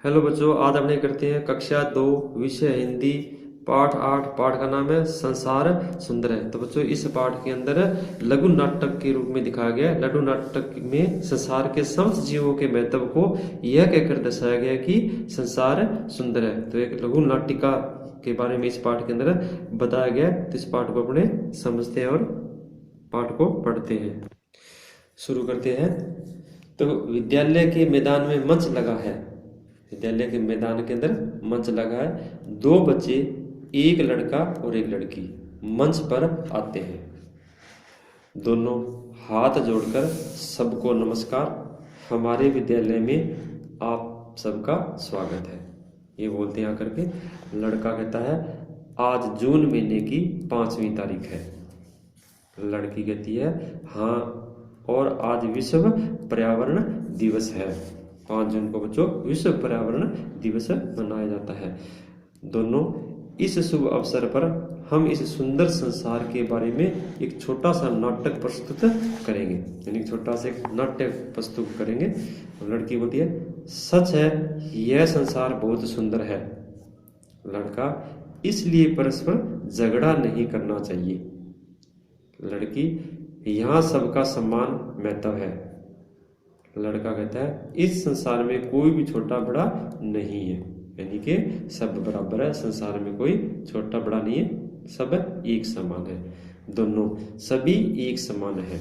Hello बच्चों, आज अपने करते हैं कक्षा 2 विषय हिंदी पाठ 8। पाठ का नाम है संसार सुंदर है। तो बच्चों, इस पाठ के अंदर लघु नाटक के रूप में दिखाया गया है। लघु नाटक में संसार के समस्त जीवों के महत्व को यह कहकर दर्शाया गया कि संसार सुंदर है। तो एक लघु नाटिका के बारे में इस पाठ के अंदर बताया गया है। तो इस पाठ को अपने समझते हैं और पाठ को पढ़ते हैं। शुरू करते हैं। तो विद्यालय के मैदान में मंच लगा है। विद्यालय के मैदान के अंदर मंच लगा है। 2 बच्चे, एक लड़का और एक लड़की मंच पर आते हैं। दोनों हाथ जोड़कर सबको नमस्कार, हमारे विद्यालय में आप सबका स्वागत है, ये बोलते हैं आकर के। लड़का कहता है आज जून महीने की 5वीं तारीख है। लड़की कहती है हाँ, और आज विश्व पर्यावरण दिवस है। 5 जून को बच्चों विश्व पर्यावरण दिवस मनाया जाता है। दोनों इस शुभ अवसर पर हम इस सुंदर संसार के बारे में एक छोटा सा नाटक प्रस्तुत करेंगे, यानी छोटा सा एक नाट्य प्रस्तुत करेंगे। लड़की बोलती है सच है, यह संसार बहुत सुंदर है। लड़का इसलिए परस्पर झगड़ा नहीं करना चाहिए। लड़की यहाँ सबका सम्मान महत्व है। लड़का कहता है इस संसार में कोई भी छोटा बड़ा नहीं है, यानी कि सब बराबर है। संसार में कोई छोटा बड़ा नहीं है, सब एक समान है। दोनों सभी एक समान है।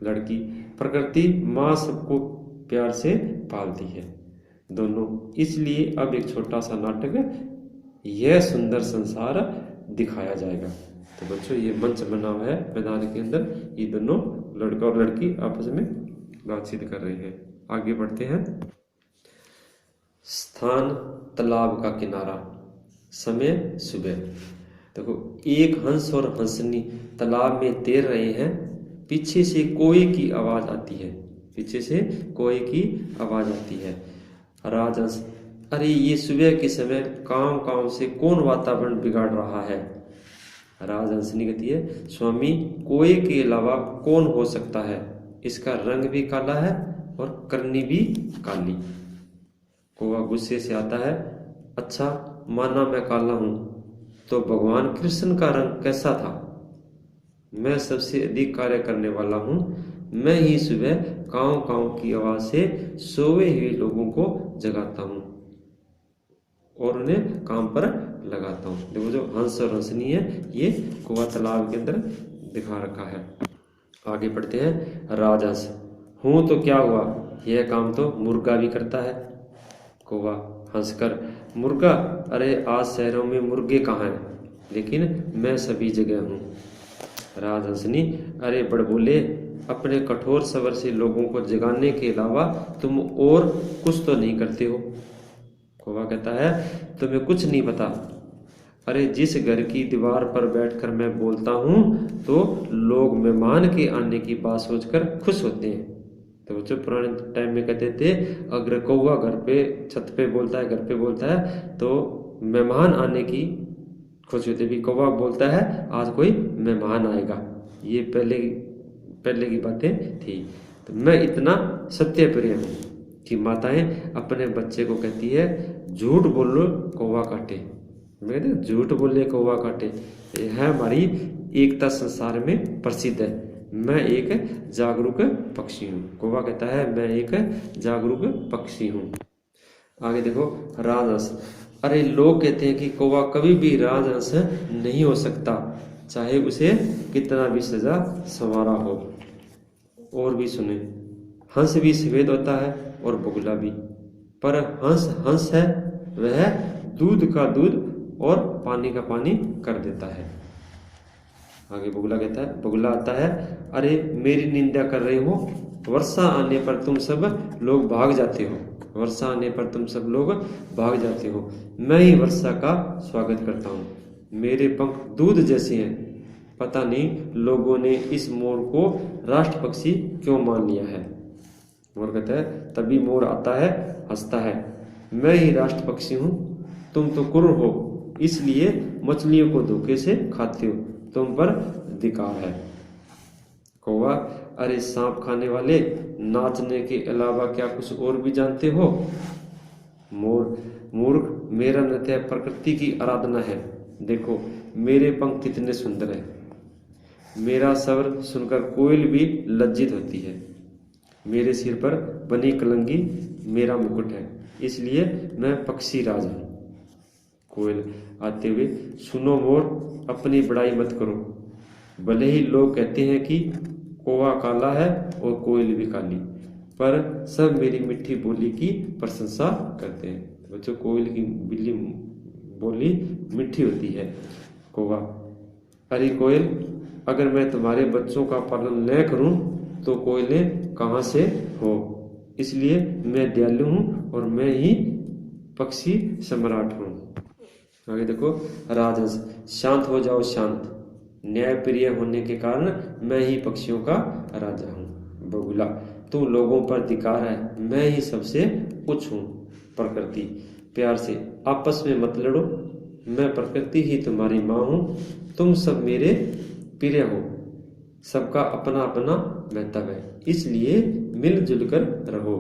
लड़की प्रकृति माँ सबको प्यार से पालती है। दोनों इसलिए अब एक छोटा सा नाटक यह सुंदर संसार दिखाया जाएगा। तो बच्चों, ये मंच बना हुआ है मैदान के अंदर। ये दोनों लड़का और लड़की आपस में बातचीत कर रहे हैं। आगे बढ़ते हैं। स्थान तालाब का किनारा, समय सुबह। देखो, एक हंस और हंसनी तालाब में तैर रहे हैं। पीछे से कोए की आवाज आती है। पीछे से कोए की आवाज आती है। राजहंस अरे ये सुबह के समय काम काम से कौन वातावरण बिगाड़ रहा है। राजहंसनी कहती है स्वामी, कोए के अलावा कौन हो सकता है। इसका रंग भी काला है और करनी भी काली। कौवा गुस्से से आता है अच्छा, माना मैं काला हूं तो भगवान कृष्ण का रंग कैसा था। मैं सबसे अधिक कार्य करने वाला हूं। मैं ही सुबह कांव कांव की आवाज से सोए हुए लोगों को जगाता हूं और उन्हें काम पर लगाता हूं। देखो, जो हंस और हंसनी है ये कौवा तालाब के अंदर दिखा रखा है। आगे बढ़ते हैं। राजहंस हूं तो क्या हुआ, यह काम तो मुर्गा भी करता है। कौवा हंसकर मुर्गा, अरे आज शहरों में मुर्गे कहाँ हैं, लेकिन मैं सभी जगह हूँ। राजहंसनी अरे बड़बोले, अपने कठोर सबर से लोगों को जगाने के अलावा तुम और कुछ तो नहीं करते हो। कौवा कहता है तुम्हें कुछ नहीं पता। अरे जिस घर की दीवार पर बैठकर मैं बोलता हूँ तो लोग मेहमान के आने की बात सोचकर खुश होते हैं। तो बच्चों, पुराने टाइम में कहते थे अगर कौवा घर पे छत पे बोलता है, घर पे बोलता है तो मेहमान आने की खुशी होती है। भी कौवा बोलता है आज कोई मेहमान आएगा। ये पहले की बातें थी। तो मैं इतना सत्य प्रिय हूँ कि माताएं अपने बच्चे को कहती है झूठ बोलो कौवा काटे। मैं कहते झूठ बोले कौवा काटे। यह हमारी एकता संसार में प्रसिद्ध है। मैं एक जागरूक पक्षी हूँ। कौवा कहता है मैं एक जागरूक पक्षी हूँ। आगे देखो। राजहंस अरे लोग कहते हैं कि कौवा कभी भी राजहंस नहीं हो सकता, चाहे उसे कितना भी सजा संवारा हो। और भी सुने, हंस भी सफेद होता है और बगुला भी, पर हंस हंस है, वह दूध का दूध और पानी का पानी कर देता है। आगे बगुला कहता है, बगुला आता है अरे मेरी निंदा कर रहे हो, वर्षा आने पर तुम सब लोग भाग जाते हो। वर्षा आने पर तुम सब लोग भाग जाते हो। मैं ही वर्षा का स्वागत करता हूँ। मेरे पंख दूध जैसे हैं। पता नहीं लोगों ने इस मोर को राष्ट्र पक्षी क्यों मान लिया है। मोर कहता है तभी मोर आता है, हंसता है, मैं ही राष्ट्र पक्षी हूँ, तुम तो क्रूर हो, इसलिए मछलियों को धोखे से खाते हो, तुम पर अधिकार है। कौवा अरे सांप खाने वाले, नाचने के अलावा क्या कुछ और भी जानते हो। मोर मेरा नृत्य प्रकृति की आराधना है। देखो मेरे पंख कितने सुंदर है। मेरा स्वर सुनकर कोयल भी लज्जित होती है। मेरे सिर पर बनी कलंगी मेरा मुकुट है, इसलिए मैं पक्षी राज हूँ। कोयल आते हुए, सुनो मोर, अपनी बड़ाई मत करो। भले ही लोग कहते हैं कि कौवा काला है और कोयल भी काली, पर सब मेरी मीठी बोली की प्रशंसा करते हैं। बच्चों, कोयल की बिल्ली बोली मीठी होती है। कौवा, अरे कोयल, अगर मैं तुम्हारे बच्चों का पालन न करूं तो कोयलें कहाँ से हो, इसलिए मैं दयालु हूँ और मैं ही पक्षी सम्राट हूँ। आगे देखो, राजहंस, शांत हो जाओ शांत। न्यायप्रिय होने के कारण मैं ही पक्षियों का राजा हूँ। बगुला, तुम लोगों पर धिक्कार है, मैं ही सबसे उच्च हूँ। प्रकृति, प्यार से आपस में मत लड़ो, मैं प्रकृति ही तुम्हारी माँ हूँ। तुम सब मेरे प्रिय हो, सबका अपना अपना महत्व है, इसलिए मिलजुल कर रहो।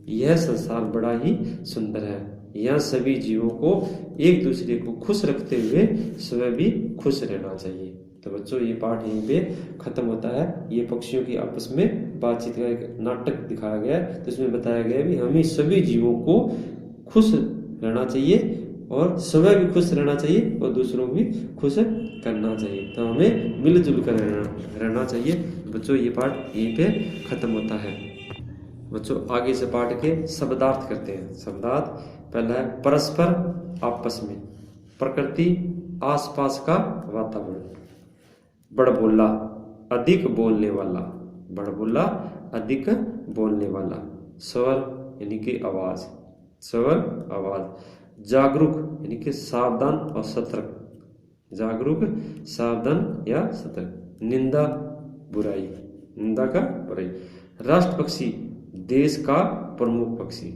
यह संसार बड़ा ही सुंदर है, यहाँ सभी जीवों को एक दूसरे को खुश रखते हुए स्वयं भी खुश रहना चाहिए। तो बच्चों, ये पाठ यहीं पे खत्म होता है। ये पक्षियों की आपस में बातचीत का एक नाटक दिखाया गया है। तो इसमें बताया गया है कि हमें सभी जीवों को खुश रहना चाहिए और स्वयं भी खुश रहना चाहिए और दूसरों को भी खुश करना चाहिए। तो हमें मिलजुल कर रहना चाहिए। बच्चों, ये पाठ यहीं पे खत्म होता है। बच्चों, आगे से पाठ के शब्दार्थ करते हैं। शब्दार्थ पहला है परस्पर, आपस में। प्रकृति, आसपास का वातावरण। बड़बोला, अधिक बोलने वाला। बड़बोला, अधिक बोलने वाला। स्वर यानी कि आवाज। स्वर, आवाज। जागरूक यानी कि सावधान और सतर्क। जागरूक, सावधान या सतर्क। निंदा, बुराई। निंदा का बुराई। राष्ट्र पक्षी, देश का प्रमुख पक्षी।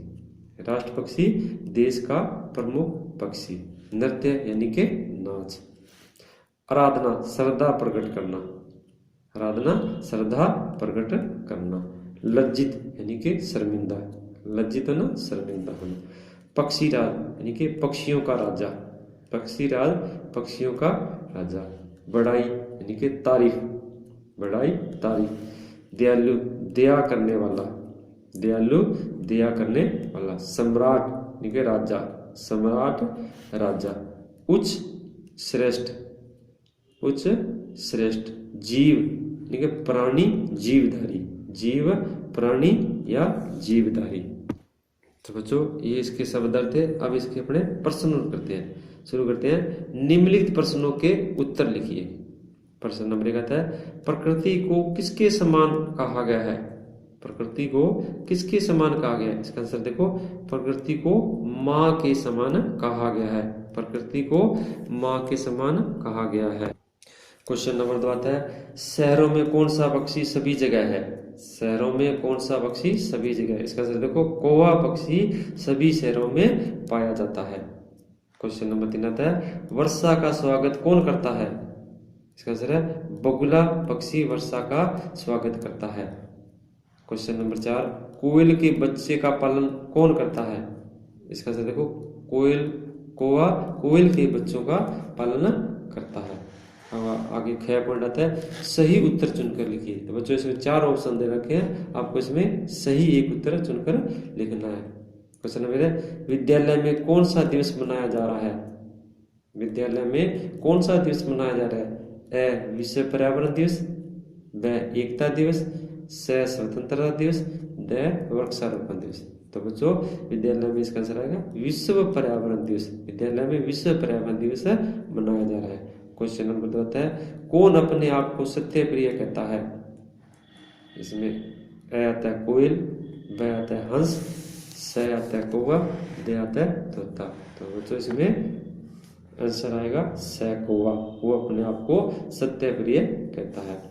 राष्ट्र पक्षी, देश का प्रमुख पक्षी। नृत्य यानी कि नाच। आराधना, श्रद्धा प्रकट करना। आराधना, श्रद्धा प्रकट करना। लज्जित यानी कि शर्मिंदा। लज्जित होना, शर्मिंदा होना। पक्षीराज यानी कि पक्षियों का राजा। पक्षीराज, पक्षियों का राजा। बड़ाई यानी कि तारीफ। बड़ाई, तारीफ। दयालु, दया करने वाला। दयालु, दया करने वाला। सम्राट यानी कि राजा। सम्राट, राजा। उच्च, श्रेष्ठ। उच्च, श्रेष्ठ। जीव यानी कि प्राणी, जीवधारी। जीव, प्राणी या जीवधारी। तो बच्चों, ये इसके शब्द अर्थ थे। अब इसके अपने प्रश्न करते हैं। शुरू करते हैं। निम्नलिखित प्रश्नों के उत्तर लिखिए। प्रश्न नंबर 1 आता है, प्रकृति को किसके समान कहा गया है? प्रकृति को किसके समान कहा गया है? इसका आंसर देखो, प्रकृति को माँ के समान कहा गया है। प्रकृति को माँ के समान कहा गया है। क्वेश्चन नंबर 2 आता है, शहरों में कौन सा पक्षी सभी जगह है? शहरों में कौन सा पक्षी सभी जगह है? इसका आंसर देखो, कौवा पक्षी सभी शहरों में पाया जाता है। क्वेश्चन नंबर 3 आता है, वर्षा का स्वागत कौन करता है? इसका आंसर है, बगुला पक्षी वर्षा का स्वागत करता है। क्वेश्चन नंबर 4, कोयल के बच्चे का पालन कौन करता है? इसका आंसर देखो, कौवा कोयल के बच्चों का पालन करता है। आगे ख पॉइंट आता है, सही उत्तर चुनकर लिखिए। तो बच्चों, इसमें 4 ऑप्शन दे रखे हैं, आपको इसमें सही एक उत्तर चुनकर लिखना है। क्वेश्चन नंबर है, विद्यालय में कौन सा दिवस मनाया जा रहा है? विद्यालय में कौन सा दिवस मनाया जा रहा है? ए, विश्व पर्यावरण दिवस। ब, एकता दिवस। स, स्वतंत्रता दिवस। द, वृक्षारोपण दिवस। तो बच्चों, विद्यालय में इसका आंसर आएगा विश्व पर्यावरण दिवस। विद्यालय में विश्व पर्यावरण दिवस मनाया जा रहा है। क्वेश्चन नंबर 2 आता है, कौन अपने आप को सत्य प्रिय कहता है? इसमें अ आता है कोयल, ब आता है हंस, स आता है कौवा, द आता है तोता। तो बच्चों, इसमें आंसर आएगा स, कौवा। वो अपने आप को सत्य प्रिय कहता है।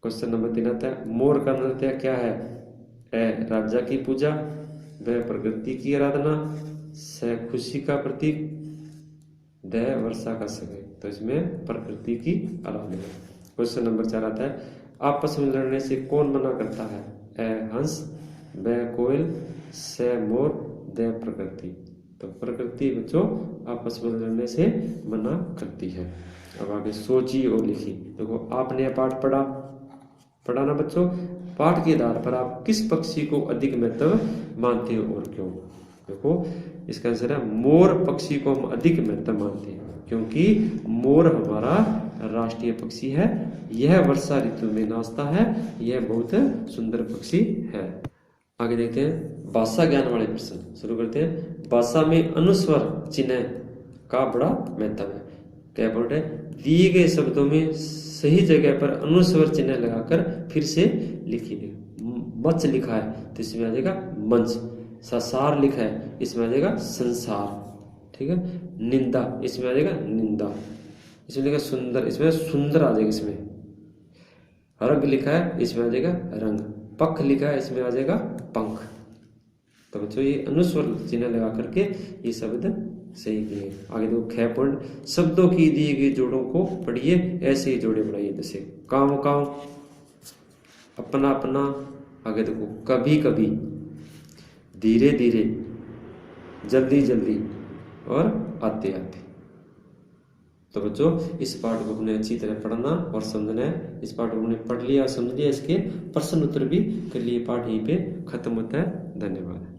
क्वेश्चन नंबर 3 आता है, मोर का नृत्य क्या है? अ, राजा की पूजा, ब, प्रकृति की आराधना, स, खुशी का प्रतीक, द, वर्षा का समय। तो इसमें प्रकृति की आराधना। क्वेश्चन नंबर 4 आता है, आपस में लड़ने से कौन मना करता है? अ, हंस, ब, कोयल, स, मोर, द, प्रकृति। तो प्रकृति बच्चों आपस में लड़ने से मना करती है। अब आगे सोचिए और लिखिए। देखो आपने यह पाठ पढ़ा ना बच्चों, पाठ के आधार पर आप किस पक्षी को अधिक महत्व मानते हो और क्यों। देखो इसका आंसर है मोर पक्षी को हम अधिक महत्व मानते हैं, क्योंकि मोर हमारा राष्ट्रीय पक्षी है। यह वर्षा ऋतु में नाचता है, यह बहुत सुंदर पक्षी है। आगे देखते हैं भाषा ज्ञान वाले प्रश्न शुरू करते हैं। भाषा में अनुस्वर चिन्ह का बड़ा महत्व है। क्या बोल रहे हैं, दिए गए शब्दों में सही जगह पर अनुस्वर चिन्ह लगाकर फिर से लिखिए। मच लिखा है तो इसमें आ जाएगा मंच, ससार लिखा है इसमें आ जाएगा संसार, ठीक है। निंदा इसमें आ जाएगा निंदा, इसमें लिखा सुंदर, इसमें सुंदर आ जाएगा। इसमें रंग लिखा है इसमें आ जाएगा रंग, पख लिखा है इसमें आ जाएगा पंख। तो बच्चों ये अनुस्वर चिन्ह लगा करके ये शब्द सही किए। आगे देखो 6 पॉइंट, शब्दों की दिए गई जोड़ों को पढ़िए, ऐसे ही जोड़े बनाइए। जैसे काम काम, अपना अपना, आगे देखो कभी कभी, धीरे धीरे, जल्दी जल्दी और आते आते। तो बच्चों इस पाठ को अपने अच्छी तरह पढ़ना और समझना है। इस पाठ को हमने पढ़ लिया, समझ लिया, इसके प्रश्न उत्तर भी कर लिए। पाठ यहीं पे खत्म होता है। धन्यवाद।